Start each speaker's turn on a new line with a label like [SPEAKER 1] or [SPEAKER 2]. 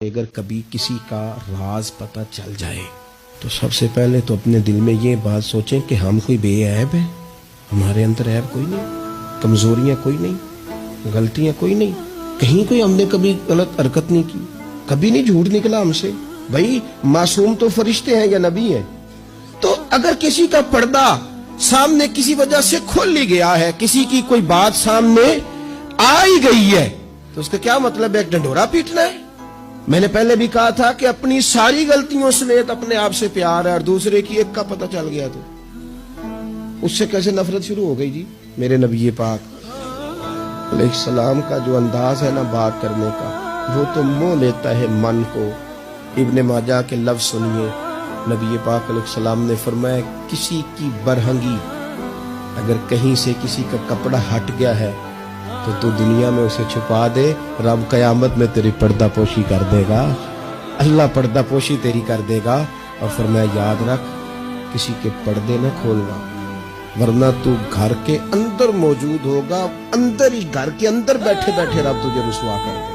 [SPEAKER 1] اگر کبھی کسی کا راز پتہ چل جائے تو سب سے پہلے تو اپنے دل میں یہ بات سوچیں کہ ہم کوئی بے عیب ہیں، ہمارے اندر عیب کوئی نہیں، کمزوریاں کوئی نہیں، غلطیاں کوئی نہیں، کہیں کوئی ہم نے کبھی غلط حرکت نہیں کی، کبھی نہیں جھوٹ نکلا ہم سے۔ بھائی معصوم تو فرشتے ہیں یا نبی ہیں؟ تو اگر کسی کا پردہ سامنے کسی وجہ سے کھل ہی گیا ہے، کسی کی کوئی بات سامنے آ ہی گئی ہے، تو اس کا کیا مطلب ہے ایک ڈنڈورا پیٹنا ہے؟ میں نے پہلے بھی کہا تھا کہ اپنی ساری غلطیوں سمیت اپنے آپ سے پیار ہے، اور دوسرے کی ایک کا پتہ چل گیا تو اس سے کیسے نفرت شروع ہو گئی جی؟ میرے نبی پاک علیہ السلام کا جو انداز ہے نا بات کرنے کا، وہ تو موہ لیتا ہے من کو۔ ابن ماجہ کے لفظ سنیے، نبی پاک علیہ السلام نے فرمایا کسی کی برہنگی اگر کہیں سے کسی کا کپڑا ہٹ گیا ہے تو دنیا میں اسے چھپا دے، رب قیامت میں تیری پردہ پوشی کر دے گا، اللہ پردہ پوشی تیری کر دے گا۔ اور فرمایا یاد رکھ کسی کے پردے نہ کھولنا، ورنہ تو گھر کے اندر موجود ہوگا، اندر ہی گھر کے اندر بیٹھے بیٹھے رب تجھے رسوا کر دے۔